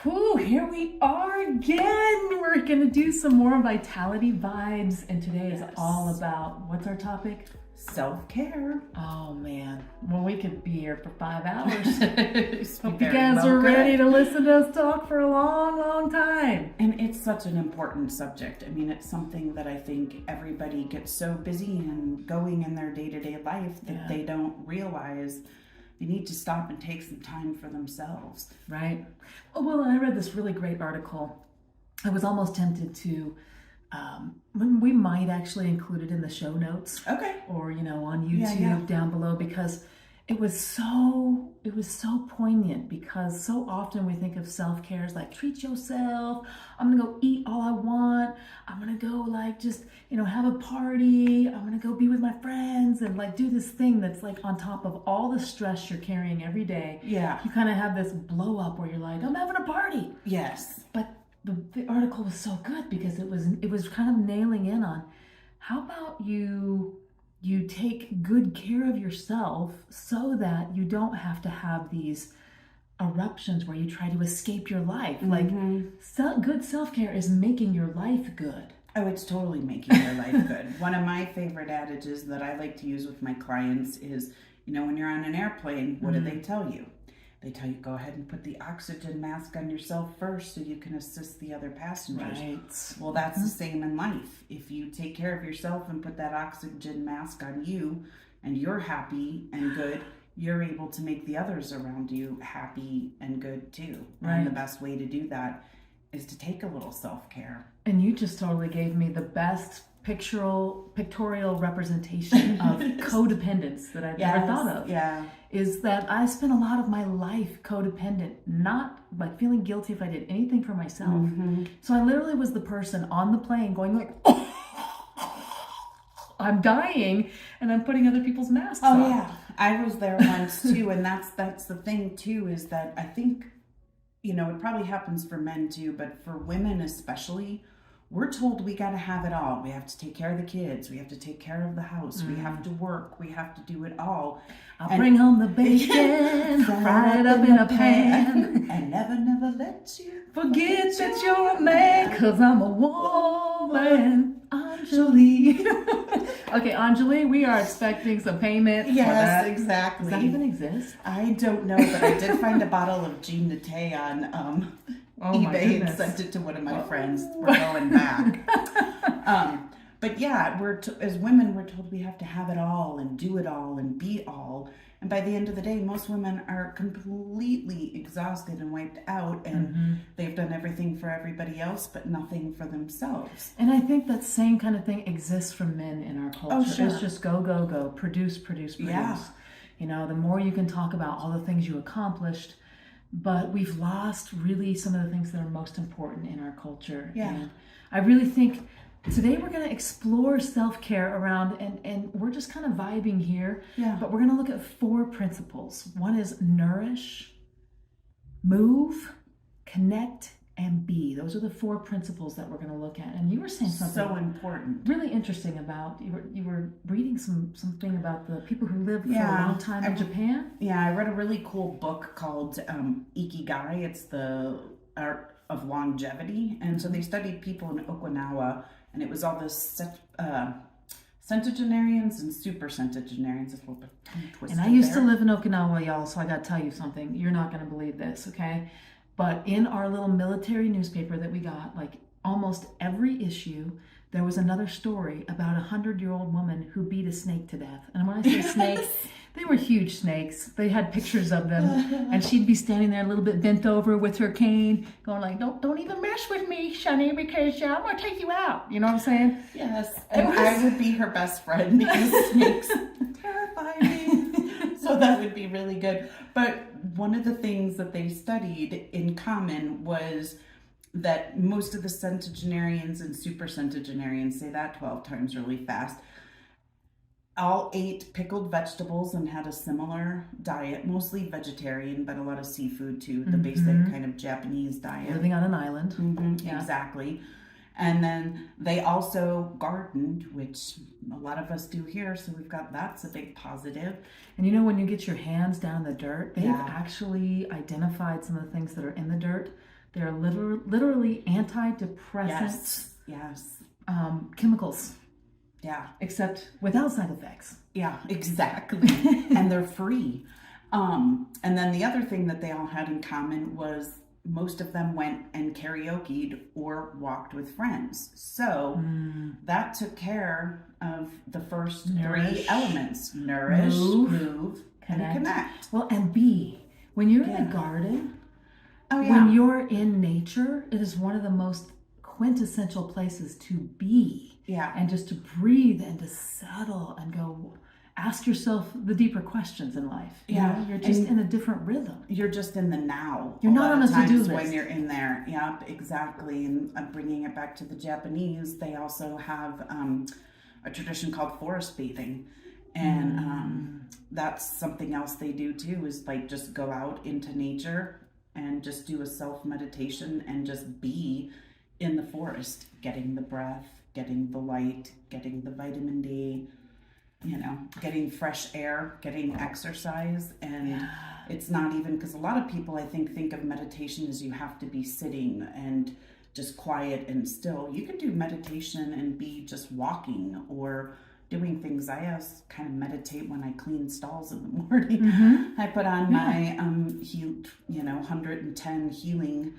Whew, here we are again. We're going to do some more vitality vibes. And today is all about, what's our topic? Self-care. Oh man, well, we could be here for 5 hours. Hope you guys well are ready to listen to us talk for a long, long time. And it's such an important subject. I mean, it's something that I think everybody gets so busy and going in their day-to-day life that they don't realize they need to stop and take some time for themselves. Right. Oh, well, I read this really great article. I was almost tempted to, we might actually include it in the show notes. Okay. Or, on YouTube down below, because it was so poignant, because so often we think of self-care as like, treat yourself. I'm going to go eat all I want. I'm going to go just, have a party. I'm going to go be with my friends and do this thing that's on top of all the stress you're carrying every day. Yeah. You kind of have this blow up where you're like, I'm having a party. Yes. But the article was so good because it was kind of nailing in on how about you take good care of yourself so that you don't have to have these eruptions where you try to escape your life. Good self-care is making your life good. Oh, it's totally making your life good. One of my favorite adages that I like to use with my clients is, when you're on an airplane, what do they tell you? They tell you, go ahead and put the oxygen mask on yourself first so you can assist the other passengers. Right. Well, that's the same in life. If you take care of yourself and put that oxygen mask on you and you're happy and good, you're able to make the others around you happy and good too. Right. And the best way to do that is to take a little self-care. And you just totally gave me the best pictorial representation of codependence that I've ever thought of. Yeah. Is that I spent a lot of my life codependent, not feeling guilty if I did anything for myself. Mm-hmm. So I literally was the person on the plane going I'm dying, and I'm putting other people's masks on. Oh yeah, I was there once too, and that's the thing too, is that I think, it probably happens for men too, but for women especially, we're told we got to have it all. We have to take care of the kids. We have to take care of the house. We have to work. We have to do it all. I'll bring home the bacon, fry it up in a pan, and never let you forget that you're a man, 'cause I'm a woman. Anjali. Okay, Anjali, we are expecting some payment. Yes, for that. exactly. Does that even exist? I don't know, but I did find a bottle of Jean Nate on eBay and sent it to one of my friends. We're going back. But yeah, as women, we're told we have to have it all and do it all and be all. And by the end of the day, most women are completely exhausted and wiped out, and they've done everything for everybody else, but nothing for themselves. And I think that same kind of thing exists for men in our culture. Oh, sure. It's just go, produce. Yeah. The more you can talk about all the things you accomplished, but we've lost really some of the things that are most important in our culture. Yeah. And I really think today we're going to explore self-care around, and we're just kind of vibing here. Yeah. But we're going to look at 4 principles. One is nourish, move, connect, and be. Those are the 4 principles that we're going to look at. And you were saying something So important. really interesting about, you were reading something about the people who lived for a long time in Japan. Yeah, I read a really cool book called Ikigai. It's the art of longevity. And so they studied people in Okinawa, and it was all this centenarians and super centenarians. It's a little bit tongue twisted. And I used to live in Okinawa, y'all, so I got to tell you something. You're not going to believe this, okay? But in our little military newspaper that we got, almost every issue, there was another story about a 100-year-old woman who beat a snake to death. And when I say snakes, they were huge snakes. They had pictures of them. And she'd be standing there a little bit bent over with her cane, going don't even mess with me, Shani, because I'm going to take you out. You know what I'm saying? Yes. And I would be her best friend because snakes terrify me. So that would be really good. But one of the things that they studied in common was that most of the centenarians and super centenarians, say that 12 times really fast, all ate pickled vegetables and had a similar diet, mostly vegetarian, but a lot of seafood too, the basic kind of Japanese diet. Living on an island. Yeah. Exactly. And then they also gardened, which a lot of us do here. So we've got, that's a big positive. And you know, when you get your hands down in the dirt, they've Yeah. actually identified some of the things that are in the dirt. They're literally antidepressants, Yes. chemicals, Yeah. except without side effects. Yeah, exactly. And they're free. And then the other thing that they all had in common was most of them went and karaoke'd or walked with friends. So that took care of the first Nourish. 3 elements: nourish, move, and connect. Well, and be. When you're in Yeah. a garden, Oh, yeah. when you're in nature, it is one of the most quintessential places to be. Yeah. And just to breathe and to settle and go ask yourself the deeper questions in life. You Yeah. know, you're just in a different rhythm. You're just in the now. You're not on a to-do list. When list. you're in there. Yep, exactly. And I'm bringing it back to the Japanese. They also have a tradition called forest bathing. And that's something else they do too, is like just go out into nature and just do a self-meditation and just be in the forest, getting the breath, getting the light, getting the vitamin D, you know, getting fresh air, getting exercise. And it's not even, because a lot of people I think of meditation as you have to be sitting and just quiet and still. You can do meditation and be just walking or doing things. I kind of meditate when I clean stalls in the morning. I put on my 110 healing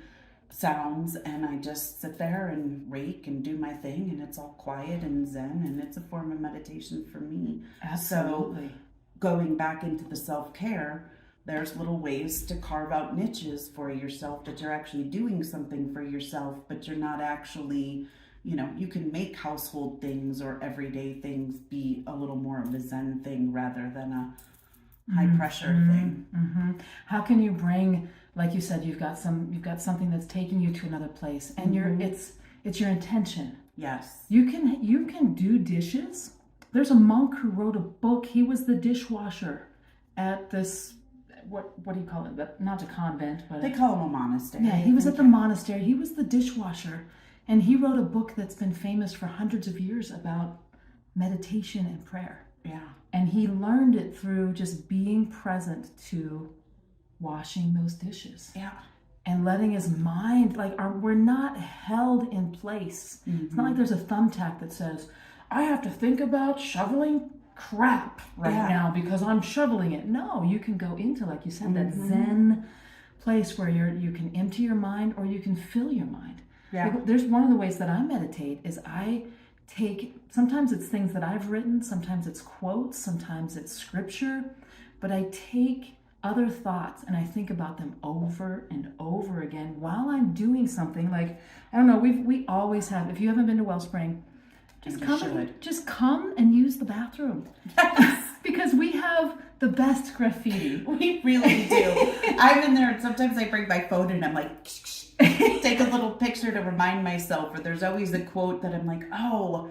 sounds and I just sit there and rake and do my thing, and it's all quiet and zen, and it's a form of meditation for me. Absolutely. So going back into the self-care, there's little ways to carve out niches for yourself that you're actually doing something for yourself, but you're not actually, you know, you can make household things or everyday things be a little more of a zen thing rather than a high pressure thing. How can you bring, like you said, you've got something that's taking you to another place, and it's your intention. Yes. You can do dishes. There's a monk who wrote a book. He was the dishwasher at this, what do you call it? Not a convent, but They call them a monastery. yeah, he was at the monastery. He was the dishwasher, and he wrote a book that's been famous for hundreds of years about meditation and prayer. Yeah. And he learned it through just being present to washing those dishes. Yeah. And letting his mind, we're not held in place. It's not like there's a thumbtack that says, I have to think about shoveling crap now because I'm shoveling it. No, you can go into, like you said, that Zen place where you can empty your mind or you can fill your mind. Yeah. Like, there's one of the ways that I meditate is I take, sometimes it's things that I've written, sometimes it's quotes, sometimes it's scripture, but I take other thoughts and I think about them over and over again while I'm doing something. Like, I don't know, we always have, if you haven't been to Wellspring, just come and use the bathroom. Because we have the best graffiti. We really do. I'm in there and sometimes I bring my phone and I'm like, take a little picture to remind myself. Or there's always a quote that I'm like, oh,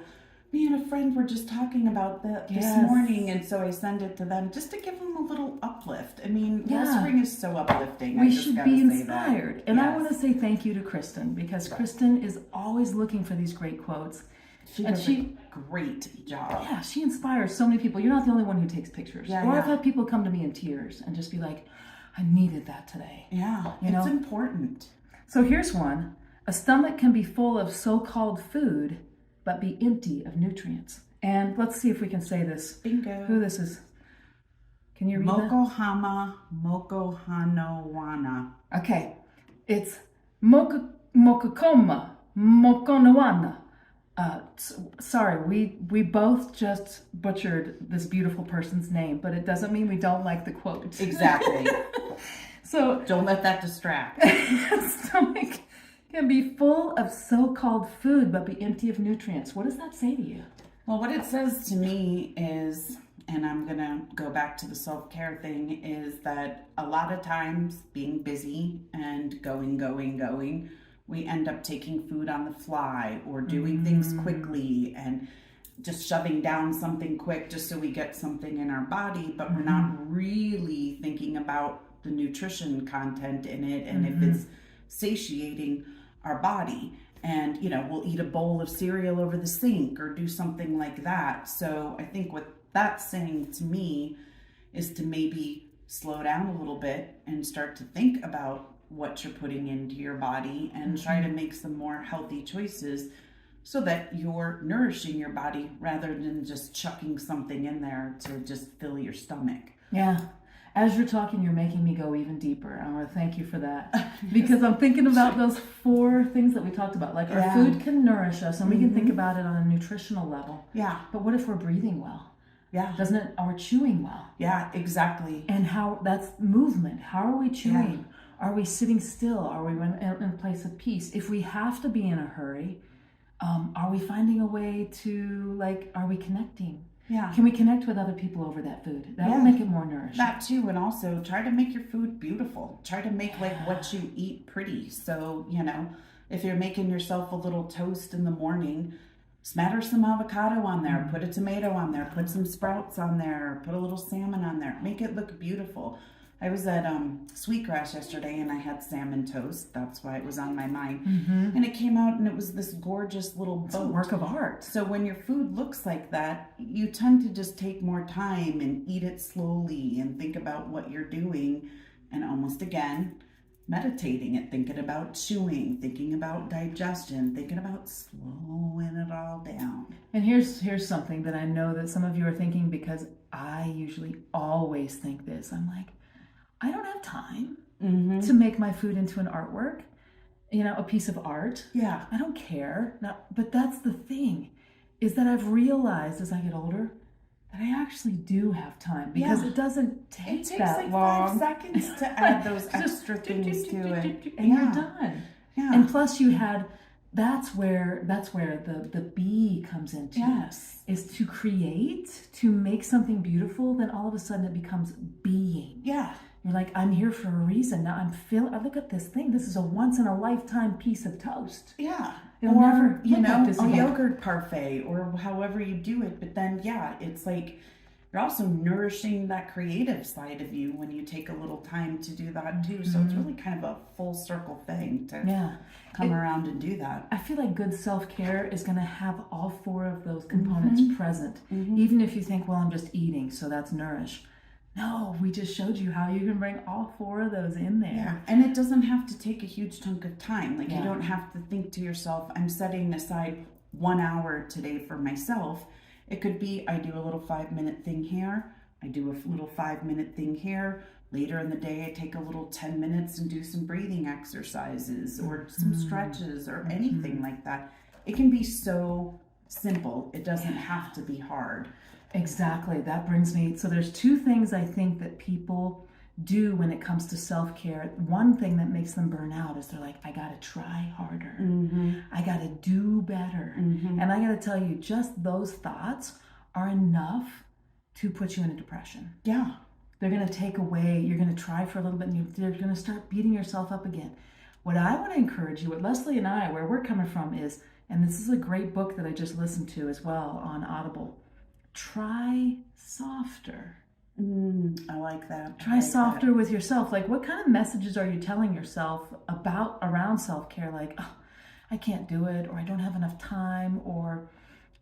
me and a friend were just talking about that this morning. And so I send it to them just to give them a little uplift. I mean, Wellspring is so uplifting. We should be inspired. And I want to say thank you to Kristen, because Kristen is always looking for these great quotes. She does a great job. Yeah, she inspires so many people. You're not the only one who takes pictures. I've had people come to me in tears and just be like, I needed that today. Yeah, it's important. So here's one. A stomach can be full of so-called food, but be empty of nutrients. And let's see if we can say this. Bingo. Who this is. Can you read that? Mokohama Mokohanowana. Okay. It's Mokokoma Mokonowana. Sorry, we both just butchered this beautiful person's name, but it doesn't mean we don't like the quote. Exactly. So don't let that distract. Stomach can be full of so-called food, but be empty of nutrients. What does that say to you? Well, what it says to me is, and I'm going to go back to the self-care thing, is that a lot of times being busy and going, we end up taking food on the fly or doing things quickly and just shoving down something quick just so we get something in our body, but we're not really thinking about the nutrition content in it and if it's satiating our body. and, we'll eat a bowl of cereal over the sink or do something like that. So I think what that's saying to me is to maybe slow down a little bit and start to think about what you're putting into your body and try to make some more healthy choices so that you're nourishing your body rather than just chucking something in there to just fill your stomach. Yeah. As you're talking, you're making me go even deeper. I want to thank you for that. Because I'm thinking about those 4 things that we talked about. Like our food can nourish us and we can think about it on a nutritional level. Yeah. But what if we're breathing well? Yeah. Doesn't it? Are we chewing well? Yeah, exactly. And how that's movement. How are we chewing? Yeah. Are we sitting still? Are we in a place of peace? If we have to be in a hurry, are we finding a way to, are we connecting? Yeah. Can we connect with other people over that food? That will make it more nourishing. That too, and also try to make your food beautiful. Try to make what you eat pretty. So, if you're making yourself a little toast in the morning, smatter some avocado on there, put a tomato on there, put some sprouts on there, put a little salmon on there. Make it look beautiful. I was at Sweetgrass yesterday and I had salmon toast. That's why it was on my mind. And it came out and it was this gorgeous little boat. It's a work of art. So when your food looks like that, you tend to just take more time and eat it slowly and think about what you're doing. And almost again, meditating it, thinking about chewing, thinking about digestion, thinking about slowing it all down. And here's something that I know that some of you are thinking, because I usually always think this. I'm like, I don't have time to make my food into an artwork, a piece of art. Yeah. I don't care. But that's the thing, is that I've realized as I get older that I actually do have time, because it doesn't take that long. 5 seconds to add those extra things to it. And you're done. Yeah. And plus that's where the bee comes into. Yes. Is to create, to make something beautiful, then all of a sudden it becomes being. Yeah. You're like, I'm here for a reason. Now I look at this thing. This is a once in a lifetime piece of toast. Yeah. It'll never look like this a again. yogurt parfait or however you do it. But then, it's like you're also nourishing that creative side of you when you take a little time to do that too. So it's really kind of a full circle thing to come around and do that. I feel like good self-care is going to have all 4 of those components present. Even if you think, well, I'm just eating, so that's nourish. No, we just showed you how you can bring all 4 of those in there. Yeah, and it doesn't have to take a huge chunk of time. You don't have to think to yourself, I'm setting aside 1 hour today for myself. It could be, I do a little 5-minute thing here. I do a little 5-minute thing here. Later in the day, I take a little 10 minutes and do some breathing exercises or some stretches or anything like that. It can be so simple. It doesn't have to be hard. Exactly. That brings me, so there's 2 things I think that people do when it comes to self-care. One thing that makes them burn out is they're like, I got to try harder. I got to do better. And I got to tell you, just those thoughts are enough to put you in a depression. Yeah. They're going to take away, you're going to try for a little bit and you're going to start beating yourself up again. What I want to encourage you, what Leslie and I, where we're coming from is, and this is a great book that I just listened to as well on Audible, try softer. I like that. Try softer with yourself. What kind of messages are you telling yourself around self-care? Oh, I can't do it, or I don't have enough time, or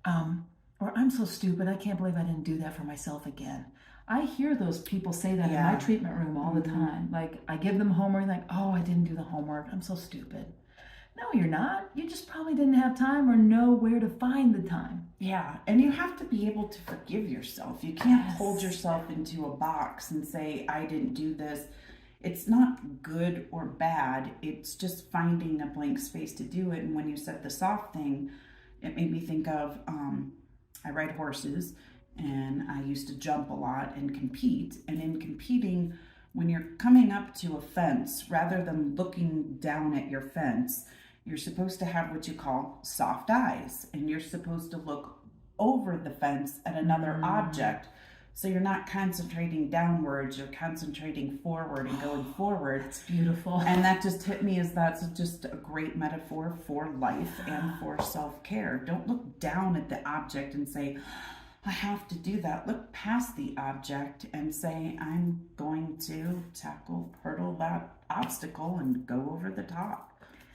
I'm so stupid, I can't believe I didn't do that for myself again. I hear those people say that in my treatment room all the time. I give them homework, oh, I didn't do the homework, I'm so stupid. No, you're not. You just probably didn't have time or know where to find the time. Yeah, and you have to be able to forgive yourself. You can't hold yourself into a box and say, I didn't do this. It's not good or bad. It's just finding a blank space to do it. And when you said the soft thing, it made me think of, I ride horses and I used to jump a lot and compete. And in competing, when you're coming up to a fence, rather than looking down at your fence, you're supposed to have what you call soft eyes, and you're supposed to look over the fence at another object. So you're not concentrating downwards, you're concentrating forward and going forward. It's beautiful. And that just hit me as that's just a great metaphor for life and for self-care. Don't look down at the object and say, I have to do that. Look past the object and say, I'm going to hurdle that obstacle and go over the top.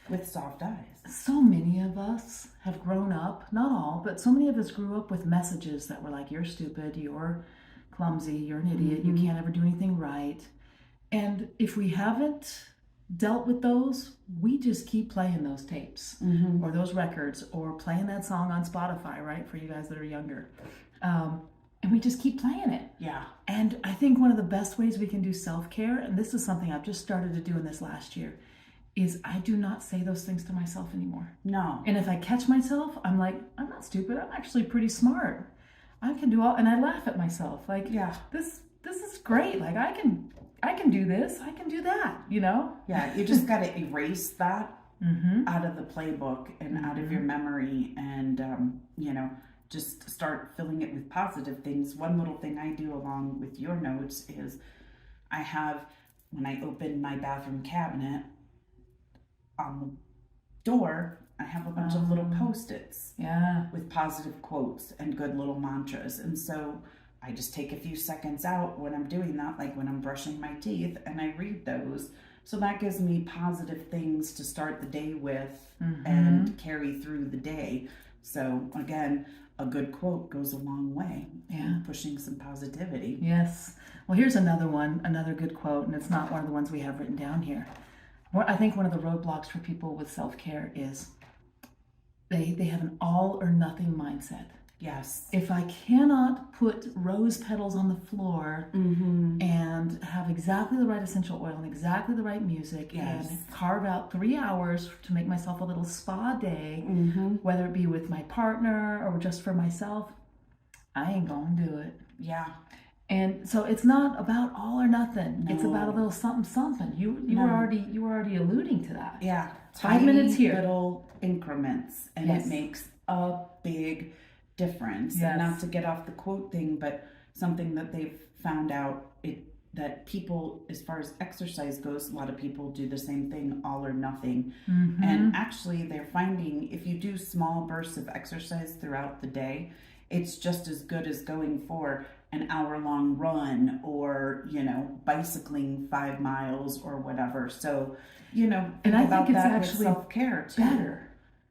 With soft eyes. So many of us have grown up, not all, but so many of us grew up with messages that were like, you're stupid, you're clumsy, you're an idiot, you can't ever do anything right. And if we haven't dealt with those, we just keep playing those tapes or those records or playing that song on Spotify, right? For you guys that are younger. And we just keep playing it. Yeah. And I think one of the best ways we can do self-care, and this is something I've just started to do in this last year, is I do not say those things to myself anymore. No. And if I catch myself, I'm like, I'm not stupid. I'm actually pretty smart. I can do all, and I laugh at myself. Like, yeah, this is great. Like I can do this. I can do that. You know? Yeah. You just got to erase that out of the playbook and out of your memory, and just start filling it with positive things. One little thing I do along with your notes is I have, when I open my bathroom cabinet, on the door, I have a bunch of little Post-its with positive quotes and good little mantras. And so I just take a few seconds out when I'm doing that, like when I'm brushing my teeth, and I read those. So that gives me positive things to start the day with and carry through the day. So again, a good quote goes a long way in pushing some positivity. Yes. Well, here's another one, another good quote, and it's not one of the ones we have written down here. I think one of the roadblocks for people with self-care is they have an all or nothing mindset. Yes. If I cannot put rose petals on the floor and have exactly the right essential oil and exactly the right music and carve out 3 hours to make myself a little spa day, whether it be with my partner or just for myself, I ain't gonna do it. Yeah. And so it's not about all or nothing. No. It's about a little something, something. You were already alluding to that. Yeah. 5 minutes here. Little increments, and it makes a big difference. Yes. And not to get off the quote thing, but something that they've found out that people, as far as exercise goes, a lot of people do the same thing, all or nothing. And actually they're finding if you do small bursts of exercise throughout the day, it's just as good as going for an hour-long run or, bicycling 5 miles or whatever. So, think and I about think it's that actually with self-care too. Better.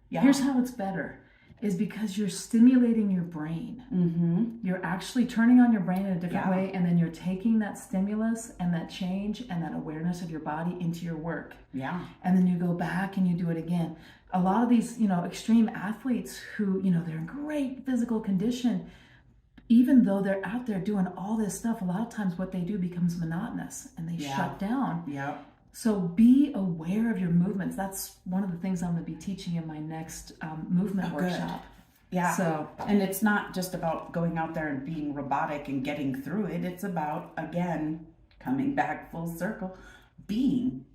Yeah. Here's how it's better. Is because you're stimulating your brain. You're actually turning on your brain in a different way, and then you're taking that stimulus and that change and that awareness of your body into your work. Yeah. And then you go back and you do it again. A lot of these, extreme athletes who, they're in great physical condition, even though they're out there doing all this stuff, a lot of times what they do becomes monotonous and they shut down. Yeah. So be aware of your movements. That's one of the things I'm going to be teaching in my next movement workshop. Yeah. So, and it's not just about going out there and being robotic and getting through it. It's about, again, coming back full circle, being,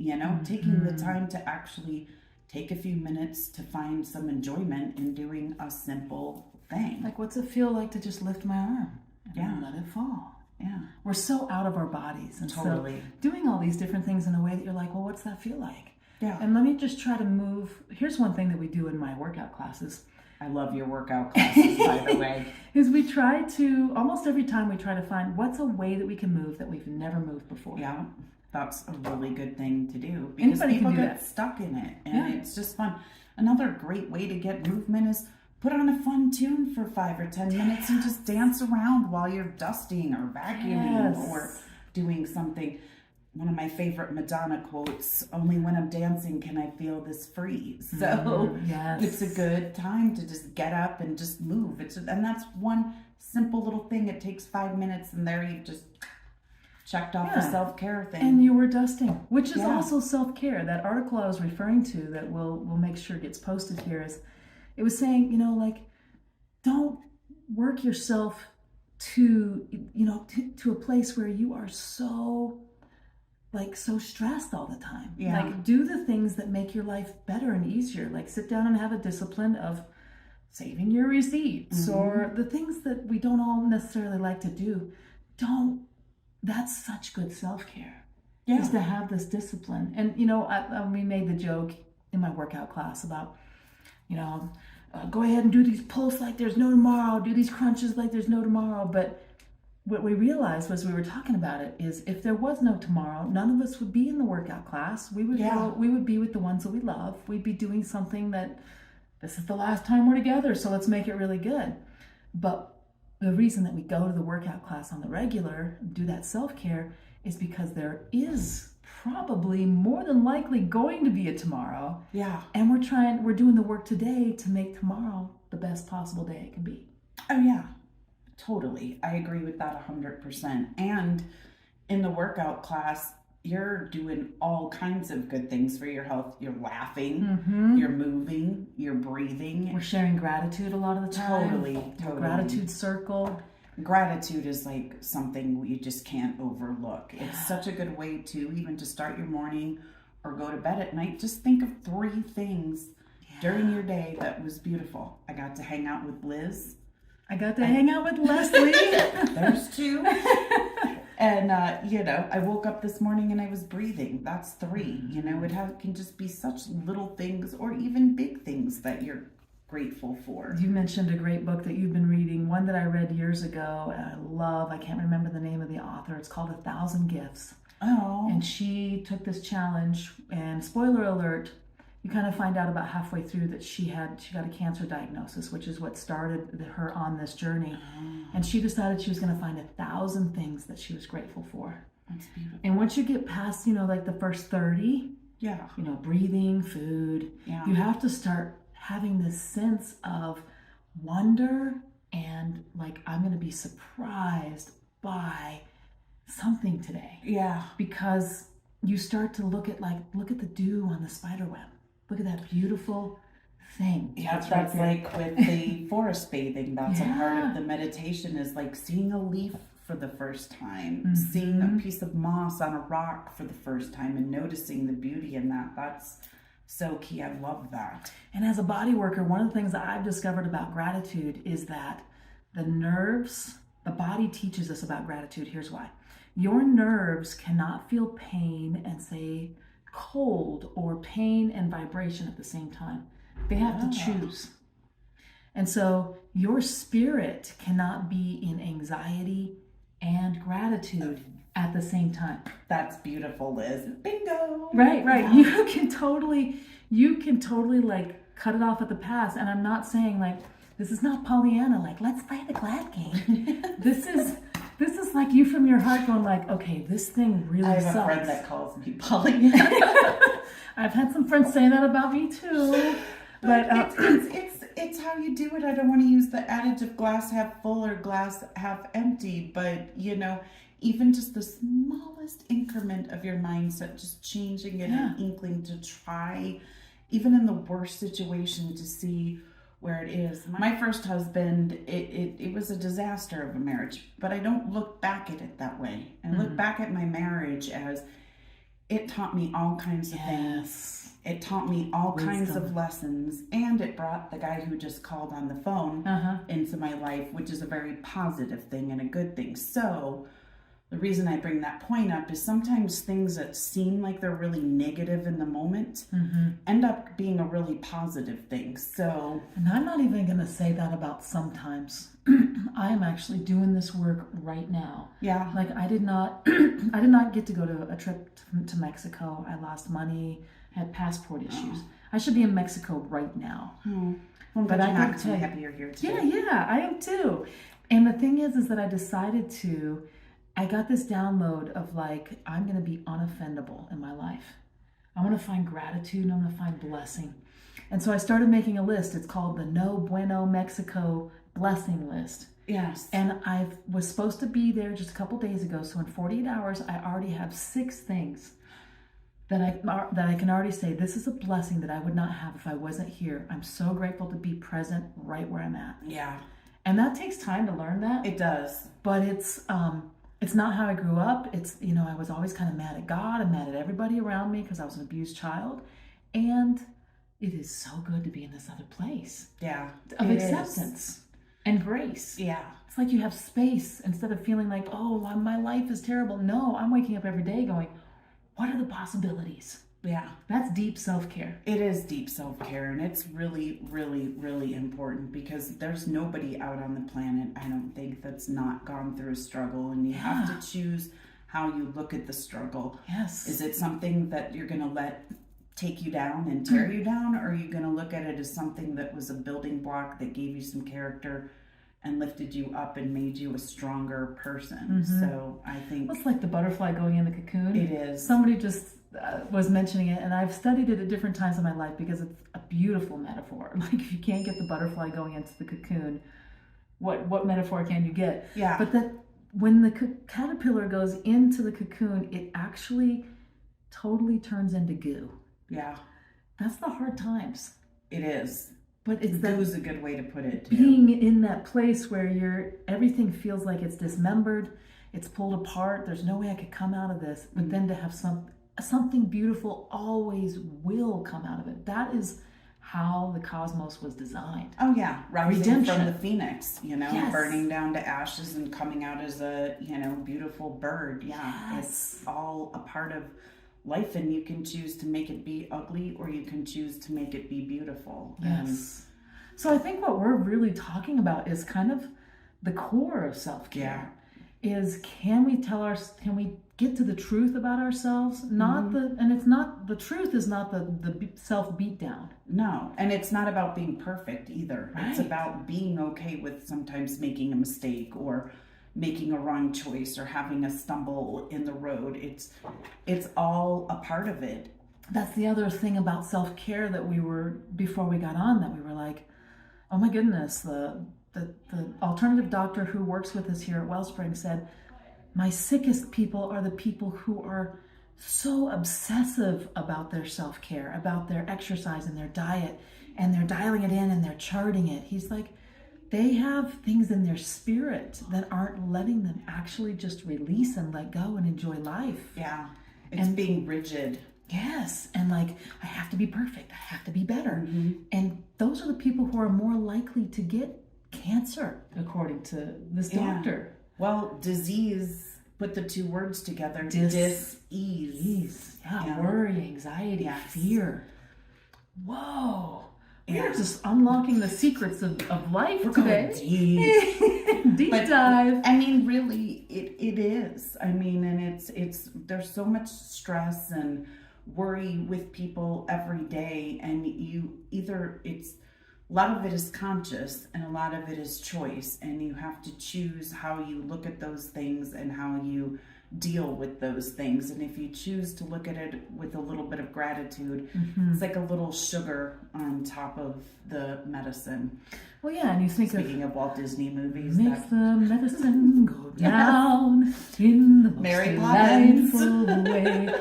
taking the time to actually take a few minutes to find some enjoyment in doing a simple thing. Like, what's it feel like to just lift my arm and let it fall? Yeah. We're so out of our bodies. And totally. So doing all these different things in a way that you're like, well, what's that feel like? Yeah. And let me just try to move. Here's one thing that we do in my workout classes. I love your workout classes, by the way. Is we try to, almost every time we try to find what's a way that we can move that we've never moved before. Yeah. That's a really good thing to do. Because people get stuck in it. And it's just fun. Another great way to get movement is put on a fun tune for 5 or 10 minutes and just dance around while you're dusting or vacuuming or doing something. One of my favorite Madonna quotes, only when I'm dancing can I feel this free. So it's a good time to just get up and just move. And that's one simple little thing. It takes 5 minutes and there you've just checked off the self-care thing. And you were dusting, which is also self-care. That article I was referring to that we'll make sure gets posted here is, it was saying, don't work yourself to a place where you are so stressed all the time. Yeah. Like, do the things that make your life better and easier. Like, sit down and have a discipline of saving your receipts or the things that we don't all necessarily like to do. That's such good self-care. Yeah. Is to have this discipline. And, we made the joke in my workout class about, go ahead and do these pulls like there's no tomorrow, do these crunches like there's no tomorrow. But what we realized was we were talking about it is if there was no tomorrow, none of us would be in the workout class. We would we would be with the ones that we love. We'd be doing something that this is the last time we're together, so let's make it really good. But the reason that we go to the workout class on the regular, do that self-care, is because there is probably more than likely going to be a tomorrow. Yeah. And we're doing the work today to make tomorrow the best possible day it can be. Oh, yeah. Totally. I agree with that 100%. And in the workout class, you're doing all kinds of good things for your health. You're laughing, you're moving, you're breathing. We're sharing gratitude a lot of the time. Totally. Gratitude circle. Gratitude is like something you just can't overlook. Yeah. It's such a good way to even to start your morning or go to bed at night. Just think of 3 things during your day that was beautiful. I got to hang out with Liz. I got to hang out with Leslie. There's 2. And, I woke up this morning and I was breathing. That's 3. It can just be such little things or even big things that you're grateful for. You mentioned a great book that you've been reading, one that I read years ago and I love. I can't remember the name of the author. It's called 1,000 Gifts. Oh. And she took this challenge, and spoiler alert, you kind of find out about halfway through that she got a cancer diagnosis, which is what started her on this journey. And she decided she was going to find 1,000 things that she was grateful for. That's beautiful. And once you get past, like the first 30, breathing, food, you have to start having this sense of wonder and like, I'm going to be surprised by something today. Yeah. Because you start to look at the dew on the spider web. Look at that beautiful thing. Yeah, that's like with the forest bathing. That's a part of the meditation, is like seeing a leaf for the first time, seeing a piece of moss on a rock for the first time and noticing the beauty in that. That's so key. I love that. And as a body worker, one of the things that I've discovered about gratitude is that the body teaches us about gratitude. Here's why. Your nerves cannot feel pain and say cold or pain and vibration at the same time. They have to choose. And so your spirit cannot be in anxiety and gratitude at the same time. That's beautiful, Liz. Bingo. Right. Yeah. You can totally like cut it off at the pass. And I'm not saying like, this is not Pollyanna, like, let's play the glad game. This is like you from your heart going like, okay, this thing really sucks. I have a friend that calls me Pollyanna. I've had some friends say that about me too. But it's how you do it. I don't want to use the adage of glass half full or glass half empty, but even just the smallest increment of your mindset, just changing it, an inkling to try, even in the worst situation, to see where it is. My first husband, it was a disaster of a marriage, but I don't look back at it that way. I look back at my marriage as it taught me all kinds of things. It taught me all kinds of lessons, and it brought the guy who just called on the phone into my life, which is a very positive thing and a good thing. So the reason I bring that point up is sometimes things that seem like they're really negative in the moment end up being a really positive thing. So, and I'm not even going to say that about sometimes. I am actually doing this work right now. Yeah. Like I did not get to go to a trip to Mexico. I lost money, had passport issues. I should be in Mexico right now. Well, but I'm actually happy you're here too. Yeah, I am too. And the thing is that I got this download of like, I'm going to be unoffendable in my life. I want to find gratitude and I want to find blessing. And so I started making a list. It's called the No Bueno Mexico Blessing List. Yes. And I was supposed to be there just a couple days ago. So in 48 hours, I already have 6 things that I can already say, this is a blessing that I would not have if I wasn't here. I'm so grateful to be present right where I'm at. Yeah. And that takes time to learn that. It does. But it's not how I grew up. It's, I was always kind of mad at God and mad at everybody around me because I was an abused child. And it is so good to be in this other place. Yeah. Of acceptance and grace. Yeah. It's like you have space instead of feeling like, oh, my life is terrible. No, I'm waking up every day going, what are the possibilities? Yeah. That's deep self-care. It is deep self-care, and it's really, really, really important because there's nobody out on the planet, I don't think, that's not gone through a struggle, and you have to choose how you look at the struggle. Yes. Is it something that you're going to let take you down and tear you down, or are you going to look at it as something that was a building block that gave you some character and lifted you up and made you a stronger person? So I think it's like the butterfly going in the cocoon. it is. Somebody just was mentioning it, and I've studied it at different times in my life because it's a beautiful metaphor. Like, if you can't get the butterfly going into the cocoon, what metaphor can you get? Yeah. But that when the caterpillar goes into the cocoon, it actually totally turns into goo. Yeah. That's the hard times. It is. But it's Goo is a good way to put it, too. Being in that place where everything feels like it's dismembered, it's pulled apart, there's no way I could come out of this, but then to have something beautiful always will come out of it. That is how the cosmos was designed. Oh yeah, rising Redemption. from the phoenix, Yes. burning down to ashes and coming out as a, beautiful bird. Yeah, Yes. It's all a part of life, and you can choose to make it be ugly or you can choose to make it be beautiful. Yes. So I think what we're really talking about is kind of the core of self-care. Is can we get to the truth about ourselves? Not the truth is not the self beat down. No, and it's not about being perfect either. Right. It's about being okay with sometimes making a mistake or making a wrong choice or having a stumble in the road. It's all a part of it. That's the other thing about self-care before we got on, that we were like, oh my goodness, the alternative doctor who works with us here at Wellspring said, my sickest people are the people who are so obsessive about their self-care, about their exercise and their diet, and they're dialing it in and they're charting it. He's like, they have things in their spirit that aren't letting them actually just release and let go and enjoy life. Yeah, it's being rigid. Yes, and like, I have to be perfect, I have to be better. And those are the people who are more likely to get cancer, according to this doctor. Well, disease, put the two words together, dis-ease. Yeah, worry, anxiety, fear. Whoa. Yeah. We're just unlocking the secrets of life today. Deep But, dive. I mean, really, it is. I mean, and it's there's so much stress and worry with people every day, and a lot of it is conscious and a lot of it is choice, and you have to choose how you look at those things and how you deal with those things. And if you choose to look at it with a little bit of gratitude, it's like a little sugar on top of the medicine. Well, yeah, and you think Speaking of Walt Disney movies, makes the medicine go down in the most Mary Poppins. delightful way.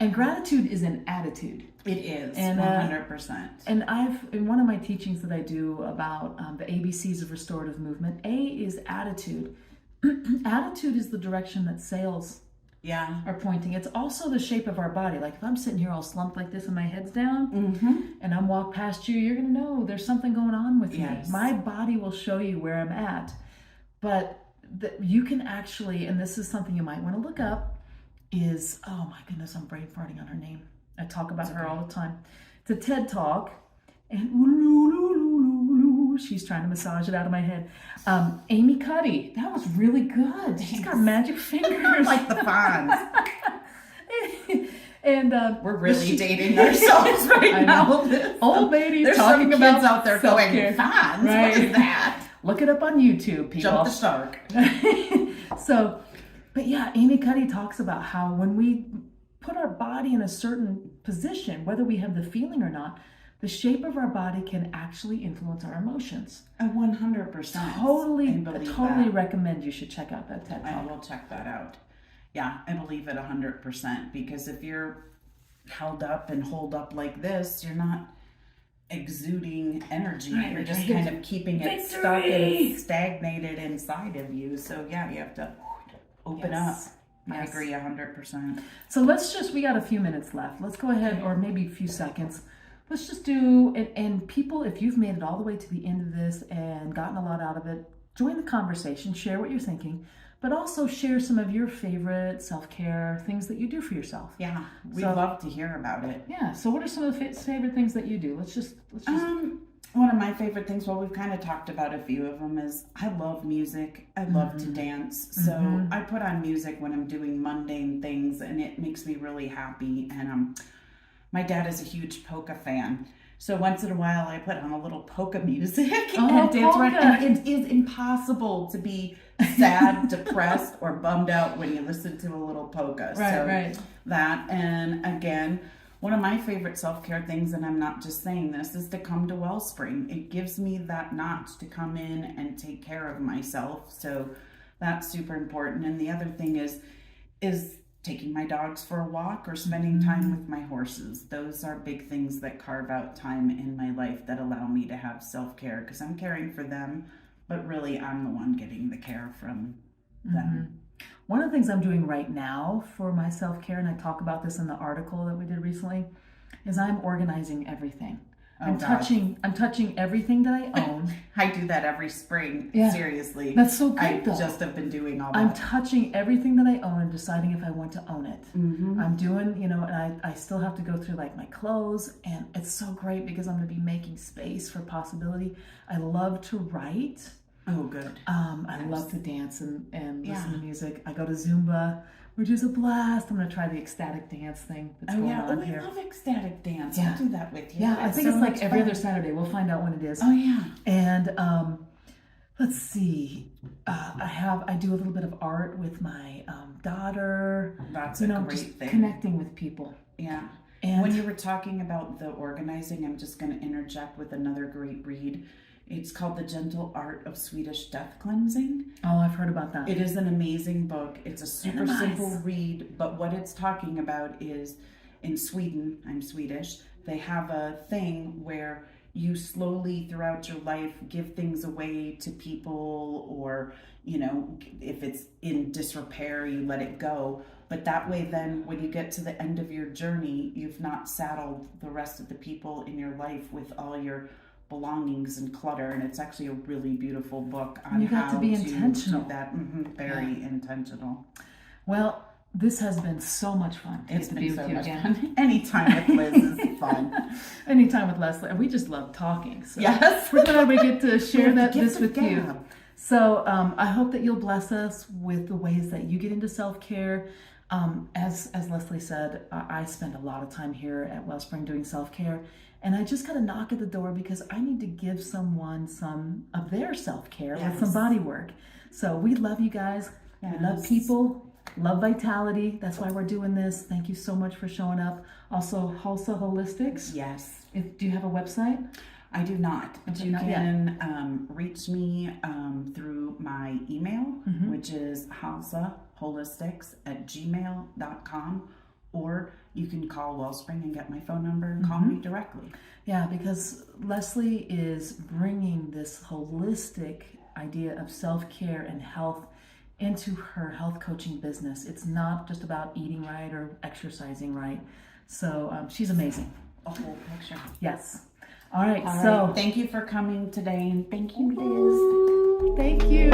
And gratitude is an attitude. It is, And, 100%. And in one of my teachings that I do about the ABCs of restorative movement, A is attitude. Attitude is the direction that sails are pointing. It's also the shape of our body. Like, if I'm sitting here all slumped like this and my head's down, and I'm walk past you, you're going to know there's something going on with me. My body will show you where I'm at. But you can actually, and this is something you might want to look up, is, oh my goodness, I'm brain farting on her name. I talk about her all the time. It's a TED Talk, and she's trying to massage it out of my head. Amy Cuddy, that was really good. She's got magic fingers. Like the Fonz. And we're really dating ourselves right now. Old ladies There's talking some about kids out there self-care. going, Fonz, Right. what is that? Look it up on YouTube, people. Jump the shark. But yeah, Amy Cuddy talks about how when we put our body in a certain position, whether we have the feeling or not, the shape of our body can actually influence our emotions. 100%. Totally recommend you should check out that TED Talk. I will check that out. Yeah, I believe it 100%, because if you're held up and holed up like this, you're not exuding energy. Right, you're just kind of keeping it stuck and stagnated inside of you. So yeah, you have to open up. I agree 100%. So we got a few minutes left. Let's go ahead, or maybe a few seconds. Let's just do, and people, if you've made it all the way to the end of this and gotten a lot out of it, join the conversation, share what you're thinking. but also share some of your favorite self-care things that you do for yourself. Yeah, we'd So- love to hear about it. Yeah. So what are some of the favorite things that you do? Let's just. One of my favorite things, well, we've kind of talked about a few of them, is I love music. I love to dance. So I put on music when I'm doing mundane things, and it makes me really happy. And my dad is a huge polka fan. So once in a while, I put on a little polka music and dance around. And it is impossible to be sad, depressed, or bummed out when you listen to a little polka. Right. That, and again, one of my favorite self-care things, and I'm not just saying this, is to come to Wellspring. It gives me that notch to come in and take care of myself. So that's super important. And the other thing is taking my dogs for a walk or spending time with my horses. Those are big things that carve out time in my life that allow me to have self-care, because I'm caring for them, but really I'm the one getting the care from them. One of the things I'm doing right now for my self-care, and I talk about this in the article that we did recently, is I'm organizing everything. I'm touching everything that I own. I do that every spring. Yeah. Seriously. That's so good, I though. just have been doing all that. I'm touching everything that I own and deciding if I want to own it. I'm doing, and I still have to go through like my clothes, and it's so great because I'm going to be making space for possibility. I love to write. Oh, good. I love to dance and listen to music. I go to Zumba, which is a blast. I'm going to try the ecstatic dance thing that's going on here. I love ecstatic dance. Yeah. I'll do that with you. Yeah, I think so it's like much every fun. other Saturday. We'll find out when it is. Oh, yeah. And let's see. I do a little bit of art with my daughter. That's a great just thing. connecting with people. Yeah. And when you were talking about the organizing, I'm just going to interject with another great read. It's called The Gentle Art of Swedish Death Cleansing. Oh, I've heard about that. It is an amazing book. It's a super Nice. simple read, but what it's talking about is in Sweden, I'm Swedish, they have a thing where you slowly throughout your life give things away to people, or, if it's in disrepair, you let it go. But that way, then when you get to the end of your journey, you've not saddled the rest of the people in your life with all your belongings and clutter. And it's actually a really beautiful book on You got how to be intentional. do that. Very intentional. Well, this has been so much fun. It's to been be so with you much again. fun. Anytime with Liz is fun. Anytime with Leslie. We just love talking. So Yes. we're glad we get to share Get this the with you. gab. So I hope that you'll bless us with the ways that you get into self-care. As Leslie said, I spend a lot of time here at Wellspring doing self-care, and I just got to knock at the door because I need to give someone some of their self-care with some body work. So we love you guys. We love Yes. people. Love vitality. That's why we're doing this. Thank you so much for showing up. Also, Halsa Holistics. Yes. Do you have a website? I do not, but Okay, you not yet. can reach me through my email, which is halsaholistics@gmail.com, or you can call Wellspring and get my phone number and call me directly. Yeah, because Leslie is bringing this holistic idea of self-care and health into her health coaching business. It's not just about eating right or exercising right. So she's amazing. A whole picture. Yes. All right. All So right. Thank you for coming today, and thank you, Liz. thank you.